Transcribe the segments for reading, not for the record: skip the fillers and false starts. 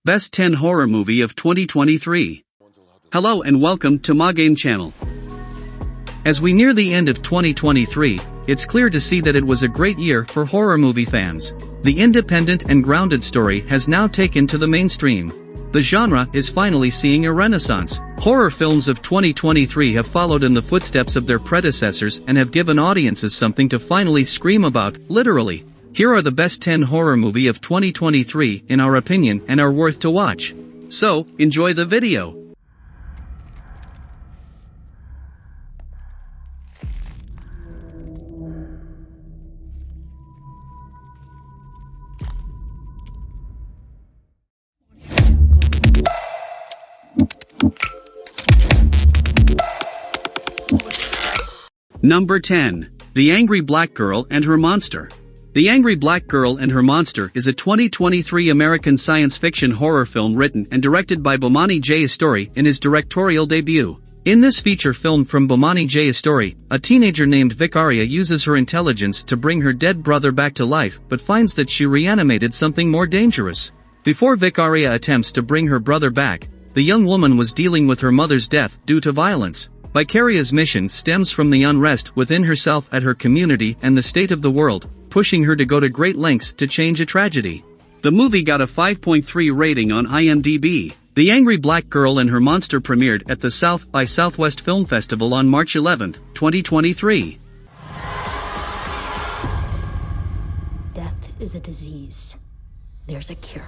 Best 10 Horror Movie of 2023. Hello and welcome to MoGame channel. As we near the end of 2023, it's clear to see that it was a great year for horror movie fans. The independent and grounded story has now taken to the mainstream. The genre is finally seeing a renaissance. Horror films of 2023 have followed in the footsteps of their predecessors and have given audiences something to finally scream about, literally. Here are the best 10 horror movie of 2023 in our opinion and are worth to watch. So, enjoy the video. Number 10. The Angry Black Girl and Her Monster. The Angry Black Girl and Her Monster is a 2023 American science fiction horror film written and directed by Bomani J. Astori in his directorial debut. In this feature film from Bomani J. Astori, a teenager named Vicaria uses her intelligence to bring her dead brother back to life but finds that she reanimated something more dangerous. Before Vicaria attempts to bring her brother back, the young woman was dealing with her mother's death due to violence. Vicaria's mission stems from the unrest within herself at her community and the state of the world, pushing her to go to great lengths to change a tragedy. The movie got a 5.3 rating on IMDb. The Angry Black Girl and Her Monster premiered at the South by Southwest Film Festival on March 11, 2023. Death is a disease. There's a cure.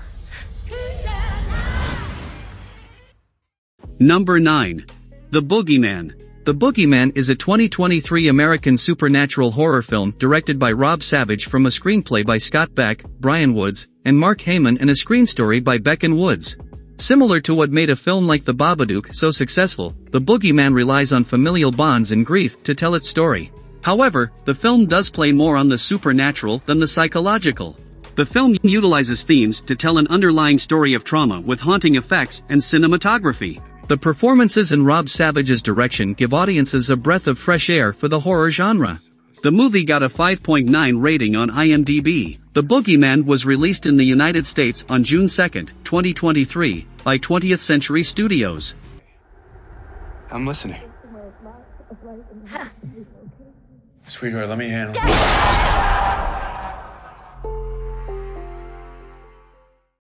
Number 9. The Boogeyman. The Boogeyman is a 2023 American supernatural horror film directed by Rob Savage from a screenplay by Scott Beck, Brian Woods, and Mark Heyman and a screen story by Beck and Woods. Similar to what made a film like The Babadook so successful, The Boogeyman relies on familial bonds and grief to tell its story. However, the film does play more on the supernatural than the psychological. The film utilizes themes to tell an underlying story of trauma with haunting effects and cinematography. The performances and Rob Savage's direction give audiences a breath of fresh air for the horror genre. The movie got a 5.9 rating on IMDb. The Boogeyman was released in the United States on June 2, 2023, by 20th Century Studios. I'm listening. Sweetheart, let me handle it.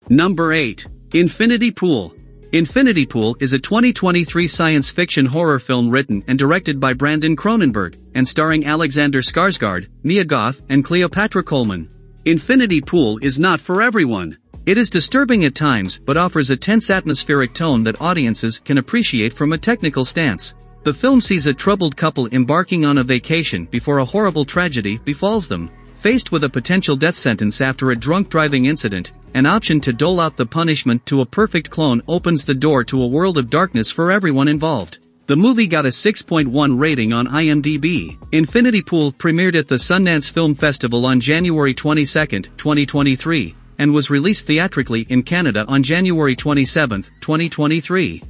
Number 8. Infinity Pool. Infinity Pool is a 2023 science fiction horror film written and directed by Brandon Cronenberg, and starring Alexander Skarsgård, Mia Goth, and Cleopatra Coleman. Infinity Pool is not for everyone. It is disturbing at times but offers a tense atmospheric tone that audiences can appreciate from a technical stance. The film sees a troubled couple embarking on a vacation before a horrible tragedy befalls them. Faced with a potential death sentence after a drunk driving incident, an option to dole out the punishment to a perfect clone opens the door to a world of darkness for everyone involved. The movie got a 6.1 rating on IMDb. Infinity Pool premiered at the Sundance Film Festival on January 22, 2023, and was released theatrically in Canada on January 27, 2023.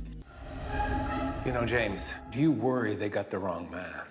You know, James, do you worry they got the wrong man?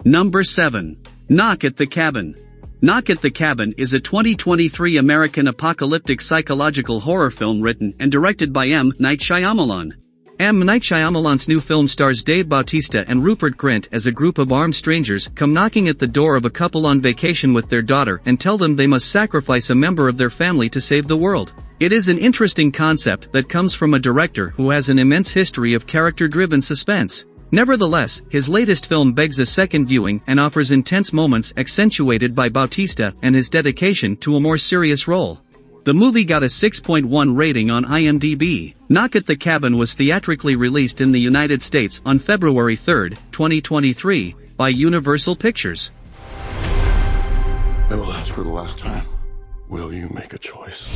Number 7. Knock at the Cabin. Knock at the Cabin is a 2023 American apocalyptic psychological horror film written and directed by M. Night Shyamalan. M. Night Shyamalan's new film stars Dave Bautista and Rupert Grint as a group of armed strangers come knocking at the door of a couple on vacation with their daughter and tell them they must sacrifice a member of their family to save the world. It is an interesting concept that comes from a director who has an immense history of character-driven suspense. Nevertheless, his latest film begs a second viewing and offers intense moments accentuated by Bautista and his dedication to a more serious role. The movie got a 6.1 rating on IMDb. Knock at the Cabin was theatrically released in the United States on February 3, 2023, by Universal Pictures. I will ask for the last time. Will you make a choice?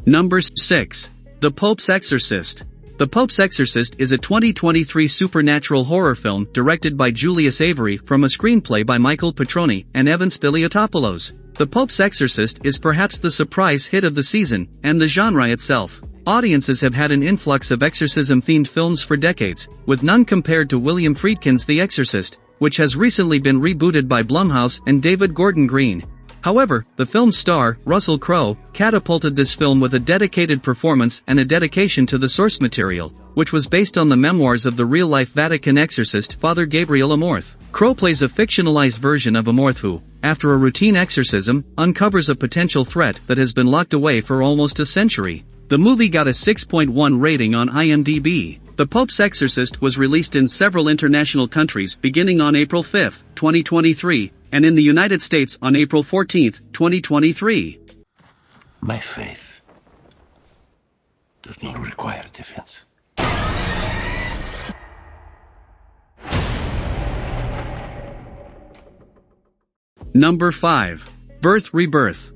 Number 6. The Pope's Exorcist. The Pope's Exorcist is a 2023 supernatural horror film directed by Julius Avery from a screenplay by Michael Petroni and Evan Spiliotopoulos. The Pope's Exorcist is perhaps the surprise hit of the season, and the genre itself. Audiences have had an influx of exorcism-themed films for decades, with none compared to William Friedkin's The Exorcist. which has recently been rebooted by Blumhouse and David Gordon Green. However, the film's star, Russell Crowe, catapulted this film with a dedicated performance and a dedication to the source material, which was based on the memoirs of the real-life Vatican exorcist Father Gabriel Amorth. Crowe plays a fictionalized version of Amorth who, after a routine exorcism, uncovers a potential threat that has been locked away for almost a century. The movie got a 6.1 rating on IMDb. The Pope's Exorcist was released in several international countries beginning on April 5, 2023, and in the United States on April 14, 2023. My faith does not require defense. Number 5. Birth Rebirth.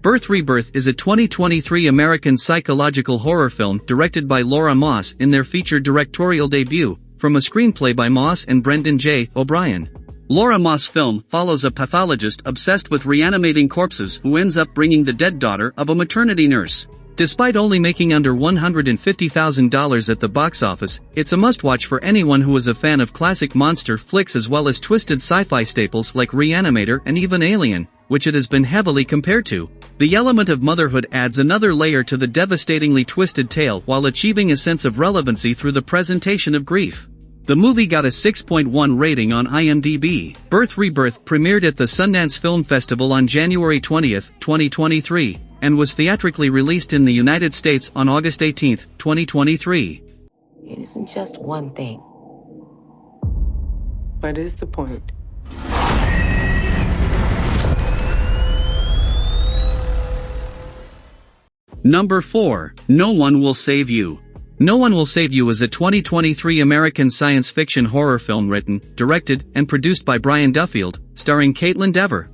Birth Rebirth is a 2023 American psychological horror film directed by Laura Moss in their feature directorial debut, from a screenplay by Moss and Brendan J. O'Brien. Laura Moss' film follows a pathologist obsessed with reanimating corpses who ends up bringing the dead daughter of a maternity nurse. Despite only making under $150,000 at the box office, it's a must-watch for anyone who is a fan of classic monster flicks as well as twisted sci-fi staples like Reanimator and even Alien, which it has been heavily compared to. The element of motherhood adds another layer to the devastatingly twisted tale while achieving a sense of relevancy through the presentation of grief. The movie got a 6.1 rating on IMDb. Birth Rebirth premiered at the Sundance Film Festival on January 20, 2023, and was theatrically released in the United States on August 18, 2023. It isn't just one thing. What is the point? Number 4. No One Will Save You. No One Will Save You is a 2023 American science fiction horror film written, directed, and produced by Brian Duffield, starring Caitlin Dever.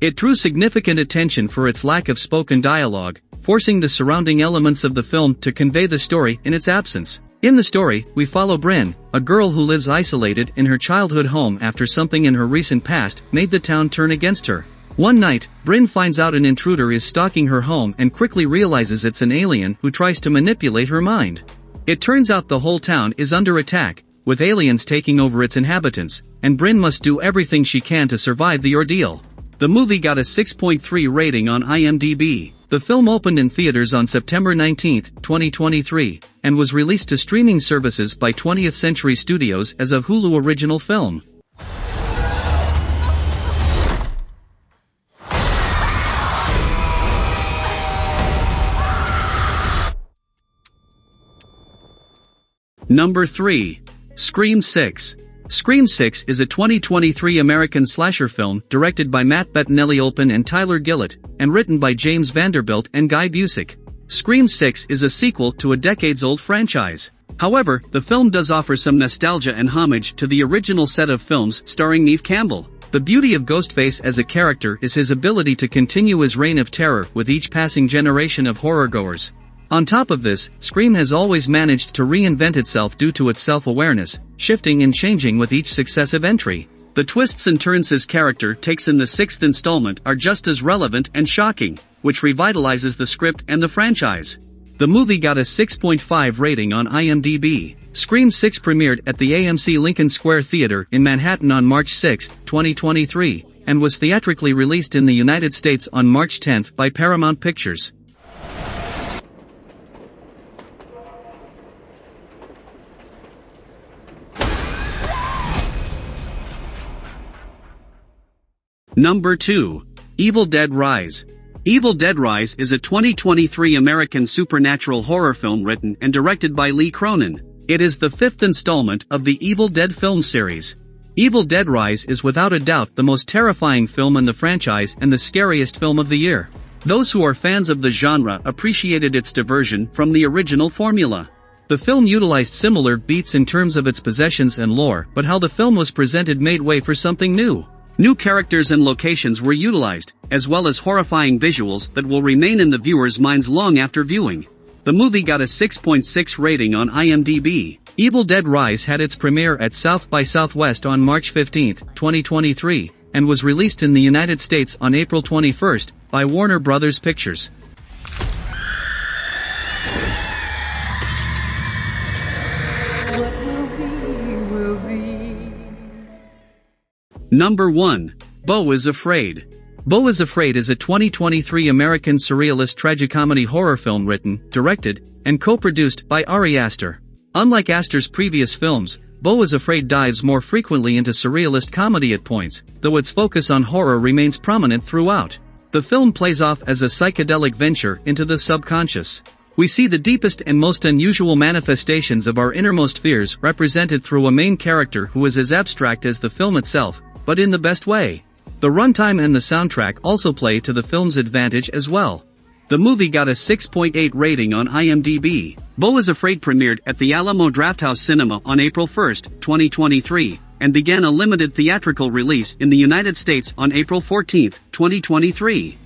It drew significant attention for its lack of spoken dialogue, forcing the surrounding elements of the film to convey the story in its absence. In the story, we follow Bryn, a girl who lives isolated in her childhood home after something in her recent past made the town turn against her. One night, Bryn finds out an intruder is stalking her home and quickly realizes it's an alien who tries to manipulate her mind. It turns out the whole town is under attack, with aliens taking over its inhabitants, and Bryn must do everything she can to survive the ordeal. The movie got a 6.3 rating on IMDb. The film opened in theaters on September 19, 2023, and was released to streaming services by 20th Century Studios as a Hulu original film. Number 3. Scream 6. Scream 6 is a 2023 American slasher film directed by Matt Bettinelli-Olpin and Tyler Gillett, and written by James Vanderbilt and Guy Busick. Scream 6 is a sequel to a decades-old franchise. However, the film does offer some nostalgia and homage to the original set of films starring Neve Campbell. The beauty of Ghostface as a character is his ability to continue his reign of terror with each passing generation of horrorgoers. On top of this, Scream has always managed to reinvent itself due to its self-awareness, shifting and changing with each successive entry. The twists and turns his character takes in the sixth installment are just as relevant and shocking, which revitalizes the script and the franchise. The movie got a 6.5 rating on IMDb. Scream 6 premiered at the AMC Lincoln Square Theater in Manhattan on March 6, 2023, and was theatrically released in the United States on March 10 by Paramount Pictures. Number 2. Evil Dead Rise. Evil Dead Rise is a 2023 American supernatural horror film written and directed by Lee Cronin. It is the fifth installment of the Evil Dead film series. Evil Dead Rise is without a doubt the most terrifying film in the franchise and the scariest film of the year. Those who are fans of the genre appreciated its diversion from the original formula. The film utilized similar beats in terms of its possessions and lore, but how the film was presented made way for something new. New characters and locations were utilized, as well as horrifying visuals that will remain in the viewer's minds long after viewing. The movie got a 6.6 rating on IMDb. Evil Dead Rise had its premiere at South by Southwest on March 15, 2023, and was released in the United States on April 21 by Warner Bros. Pictures. Number 1. Beau is Afraid. Beau is Afraid is a 2023 American surrealist tragicomedy horror film written, directed, and co-produced by Ari Aster. Unlike Aster's previous films, Beau is Afraid dives more frequently into surrealist comedy at points, though its focus on horror remains prominent throughout. The film plays off as a psychedelic venture into the subconscious. We see the deepest and most unusual manifestations of our innermost fears represented through a main character who is as abstract as the film itself, but in the best way. The runtime and the soundtrack also play to the film's advantage as well. The movie got a 6.8 rating on IMDb. Beau is Afraid premiered at the Alamo Drafthouse Cinema on April 1, 2023, and began a limited theatrical release in the United States on April 14, 2023.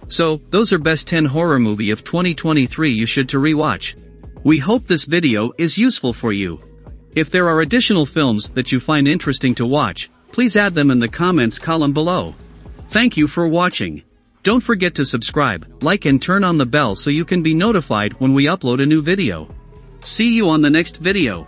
So, those are best 10 horror movie of 2023 you should to rewatch. We hope this video is useful for you. If there are additional films that you find interesting to watch, please add them in the comments column below. Thank you for watching. Don't forget to subscribe, like and turn on the bell so you can be notified when we upload a new video. See you on the next video.